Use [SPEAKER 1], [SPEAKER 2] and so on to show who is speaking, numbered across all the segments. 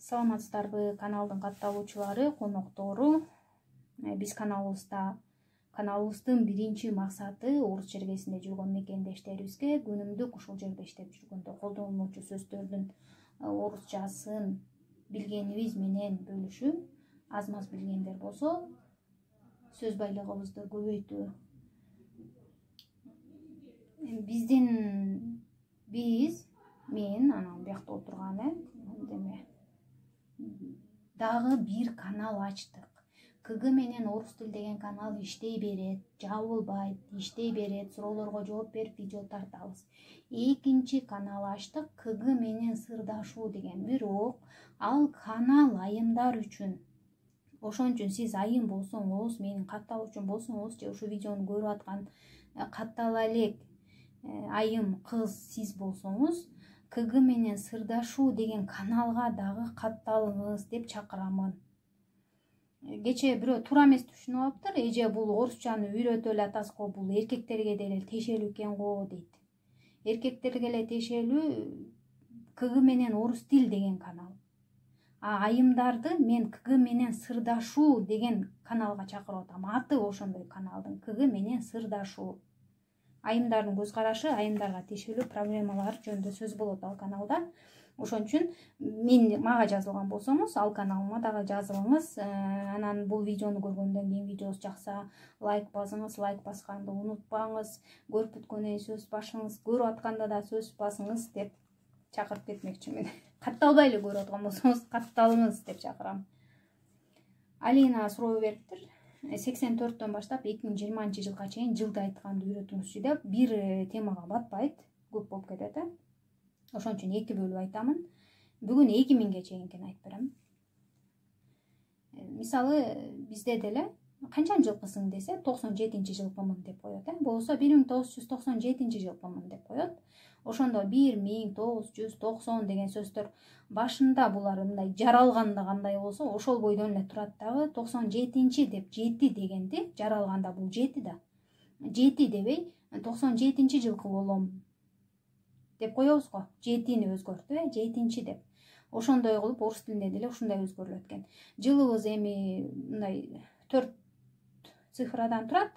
[SPEAKER 1] Саламатсыздарбы каналдын катталуучулары, коноктору. Биз каналыбыздын биринчи максаты орус чергесинде жүргөн мекендештерибизге күнүмдүк ушул жерде иштеп жүргөндө колдонулуучу сөздөрдүн орусчасын билгенибиз менен бөлүшүү. Аз маз билгендер болсо сөз байлыгыбызды көбөйтүү. Мен анан биякта отурган дагы бир канал ачтык. КГ менен орус тил деген канал иштей берет, жабылбайт, иштей берет, суроолорго жооп берип видео тартабыз. Экинчи канал ачтык, КГ менен сырдашуу деген. Бирок ал канал айымдар үчүн. Ошон үчүн сиз айым болсоңуз, менин катталуучум болсоңуз, же ушу видеону көрүп аткан каттала элек айым кыз сиз болсоңуз, КГ менен сырдашуу деген каналга дагы катталыңыз деп чакырамын. Кече бирөө туура эмес түшүнүп алыптыр. Эже бул орусчаны үйрөтө эле атасыз го, бул эркектерге деле тиешелүү экен го дейт. Эркектерге эле тиешелүү КГ менен орус тил деген канал. Айымдарды мен КГ менен сырдашуу деген каналга чакырып атам. Аты ошондой каналдын, КГ менен сырдашуу. Айымдардын көз карашы, айымдарга тиешелүү проблемалар жөнүндө сөз болот ал каналда. Ошон үчүн мага жазылган болсоңуз, ал каналыма дагы жазылыңыз. Анан бул видеону көргөндөн кийин видеоңуз жакса лайк басыңыз, лайк басканды унутпаңыз. Көрүп бүткөндөн кийин сөз башыңыз, көрүп атканда да сөз басыңыз деп чакырып кетмекчимин. Катталбай эле көрүп аткан болсоңуз, катталыңыз деп чакырам. Алина суроо бериптир. 84-төн баштап 2020 жылга чейин жылды айтканды үйрөтүңүзчү деп. Бир темага батпайт, көп болуп кетет. Ошон үчүн 2 бөлүп айтамын. Бүгүн 2000ге чейинкини айтып берем. Мисалы, бизде деле канчанчы жылкысың десе 97-жылкымын деп коет. Болсо 1997-жылкымын деп коет. Ошондо 1990 деген сөздөр башында булар мындай жаралганда кандай болсо, ошол бойдон эле турат дагы 97 деп 7 дегенди жаралганда бул 7 да. 7 дебей 97-жылкы болом деп коебуз го. 7-ни өзгөртүп, 7 деп. Ошондой кылып орус тилинде деле ушундай өзгөрүлөт экен. Жылыбыз эми мындай 4 цифрадан турат.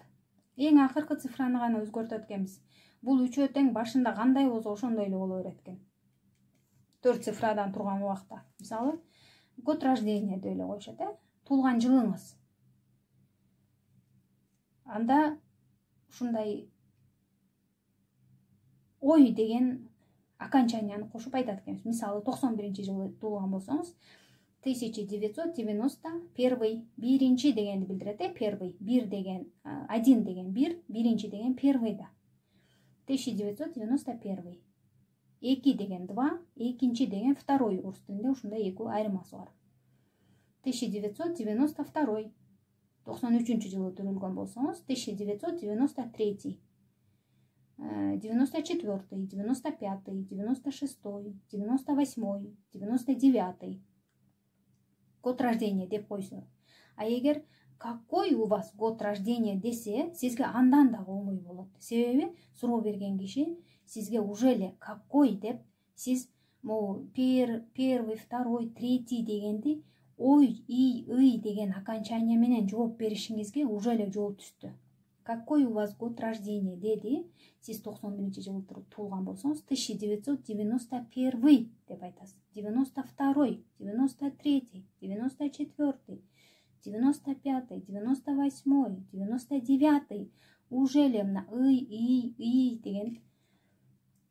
[SPEAKER 1] Эң акыркы цифраны гана өзгөртөт экенбиз. Бул үчөө тең башында кандай болсо ошондой эле боло берет экен. 4 цифрадан турган убакта. Мисалы, год рождения деп эле коюшат, туулган жылыңыз. Анда ушундай ой деген окончанияны кошуп айтат экенбиз. Мисалы, 91-жылы туулган болсоңуз, 1991 биринчи дегенди билдирет, первый. 1 деген, 1 деген 1, биринчи деген первый да. 1991. 2 деген 2, экинчи деген второй. Орус тилинде ушундай 2 айырмасы бар. 1992. 93-жылы төрөлгөн болсоңуз, 1993. 94, 95, 96, 98, 99. Год рождения деп койсо. А эгер какой у вас год рождения десе, сизге андан да оңой болот. Себеби суроо берген киши сизге уже эле какой деп, сиз первый, второй, третий дегенди ой, ый деген окончания менен жооп беришиңизге уже эле жол түстү. Какой у вас год рождения деди, сиз 91-жылы туулган болсоңуз, 1991 деп айтасыз. 92, 93, 94, 95, 98, 99. Уже эле мына ый деген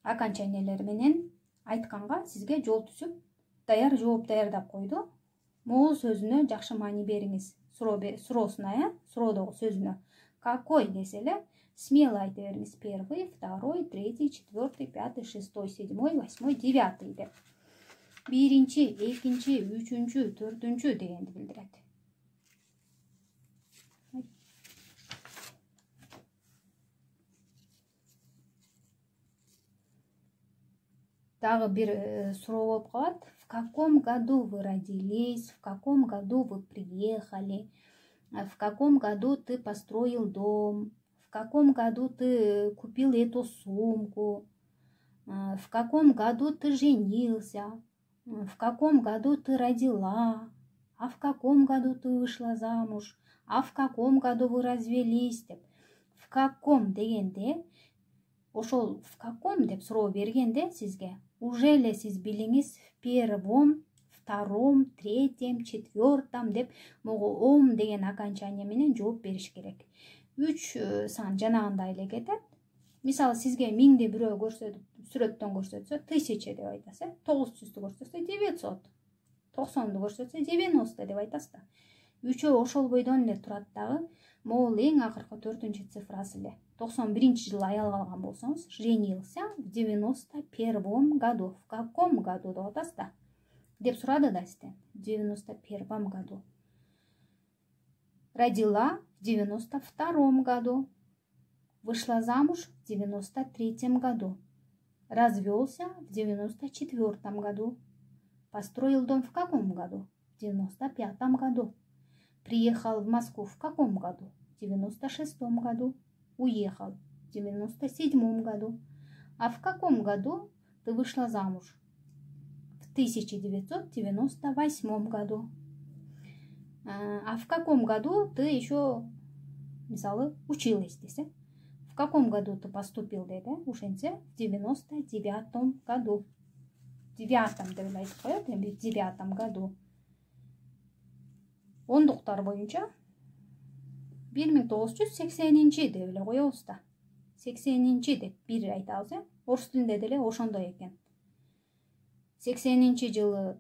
[SPEAKER 1] окончаниялар менен айтканга сизге жол түшүп, даяр жооп даярдап койду. Могул сөзүнө жакшы маани бериңиз. Суроосуна, суроодогу сөзүнө. Какой десе эле, смело айта бериңиз. 1, 2, 3, 4, 5, 6, 7, 8, 9 деп. Биринчи, экинчи, үчүнчү, төртүнчү дегенди билдирет. Дагы бир суроо болуп калат. В каком году вы родились? В каком году вы приехали? В каком году ты построил дом? В каком году ты купил эту сумку? В каком году ты женился? в каком году ты родила, а в каком году ты вышла замуж, а в каком году вы развелись деп. В каком дегенде, ошол в каком деп суроо бергенде сизге уже эле сиз билиңиз в первом, втором, третьем, четвертом деп могу ом деген окончание менен жооп бериш керек. 3 сан жанагындай эле кетет. Мисалы сизге 1000 бирөө көрсөтүп, сүрөттөн көрсөтсө 1000 деп айтасыз, 900-дү көрсөтсө 900, 90-ду көрсөтсө 90 деп айтасыз да. Үчөө ошол бойдон эле турат дагы. Могул эң акыркы 4-чү цифрасы эле. 91-чи жылы аял калган болсоңуз, женился в 91 году. В каком году деп атасыз да. Деп сурады да сизден. В 91 году. Родила в 92 году. Вышла замуж в 93 году. Развелся в 94 году. Построил дом в каком году? В 95 году. Приехал в Москву в каком году? В 96 году. Уехал в 97 году. А в каком году ты вышла замуж? В 1998 году. А в каком году ты еще, мисалы, училась десе? В каком году ты поступил деди? Ушенсе в 99 году. В 9-м деп айтып коет, эми в 9 году. Ондуктар боюнча 1980 деп эле коебуз да. 80 деп бир айтабыз, орус тилинде деле ошондой экен. 80 жылы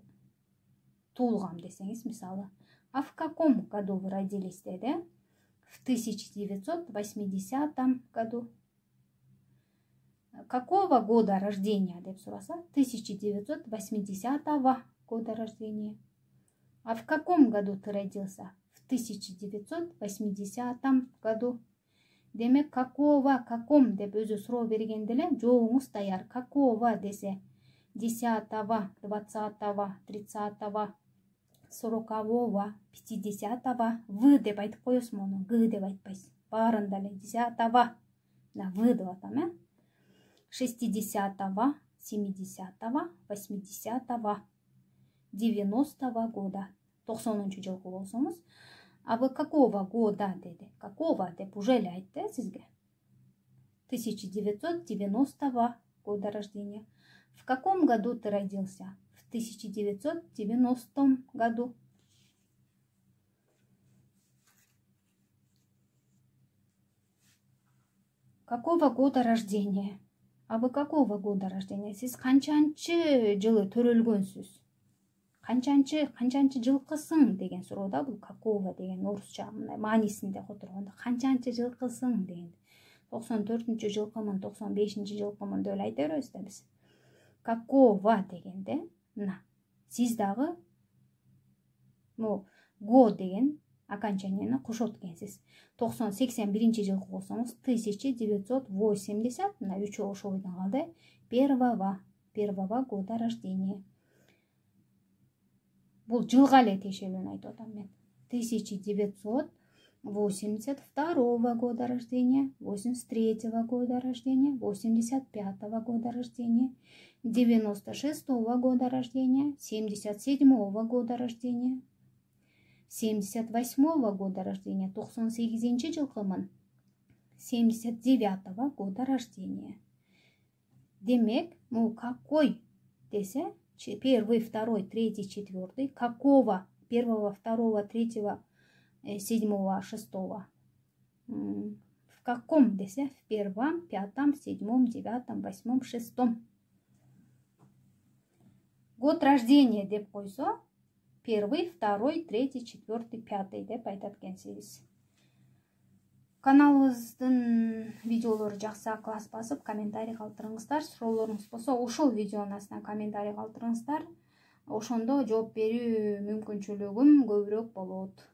[SPEAKER 1] туулгам десеңиз, мисалы, а в каком году вы родились деди? В 1980 году. Какого года рождения деп сураса? 1980 года рождения. А в каком году ты родился? В 1980 году. Демек, какого, каком деп өзү суроо бергенде эле жообуңуз даяр. Какого десе 10-го, 20-го, 30-го, 40-го, 50-го, в деп айтып коесуз муну, г деп айтпайсыз. Баарында эле 10-го, в деп атам, 60-го, 70-го, 80-го, 90-го года, 90-чу жылкы болсоңуз, а вы какого года деди? Какого деп уже эле айтты сизге. 1990 года рождения. В каком году ты родился? В 1990 году. Какого года рождения? А вы какого года рождения? Сиз канчанчы жылы төрөлгөнсүз? Канчанчы жылкысың деген суроода бул какого деген орусча мындай маанисинде которгондо канчанчы жылкысың деген. 94-чү жылкымын, 95-чи жылкымын деп айта беребиз да биз. Какого дегенде, мына сиз дагы го деген окончанияны кошот экенсиз. 81-чи жылкы болсоңуз 1980, мына үчөө ошол бойдон калды. Первого года рождения. Бул жылга эле тиешелүүнү айтып атам мен. 1982 года рождения, 83 года рождения, 85 года рождения, 96 года рождения, 77 года рождения, 78 года рождения, 98 жылкымын, 79 года рождения. Демек, какой десе, первый, второй, третий, четвертый, какого, первого, второго, третьего, 7, 6. В каком десе? В 1, 5, 7, 9, 8, 6. Год рождения деп койсо, 1, 2, 3, 4, 5 деп айтат экенсиз. Каналыбыздын видеолору жакса ыкылас басып, комментарий калтырыңыздар. Суроолоруңуз болсо, ошол видеонун астына комментарий калтырыңыздар. Ошондо жооп берүү мүмкүнчүлүгүм көбүрөөк болот.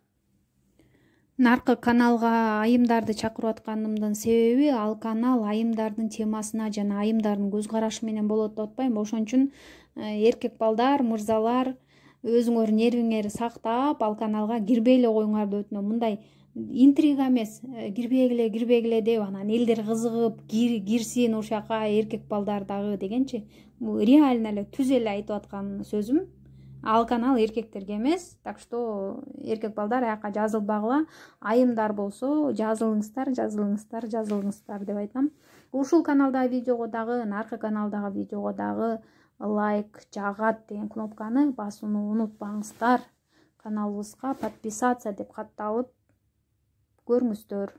[SPEAKER 1] Наркы каналга айымдарды чакырып атканымдын себеби, ал канал айымдардын темасына жана айымдардын көз карашы менен болот деп атпайм. Ошон үчүн эркек балдар, мырзалар, өзүңөр нервиңерди сактап, ал каналга кирбей эле коюңар деп өтүнөм. Мындай интрига эмес, кирбегиле деп анан элдер кызыгып кирсин ушака эркек балдар дагы дегенчи. Бул реально эле түз эле айтып аткан сөзүм. Ал канал эркектерге эмес, так что эркек балдар аяка жазылбагыла. Айымдар болсо жазылыңыздар деп айтам. Ушул каналдагы видеого дагы, наркы каналдагы видеого дагы лайк жагат деген кнопканы басууну унутпаңыздар. Каналыбызга подписаться деп катталып көрүңүздөр.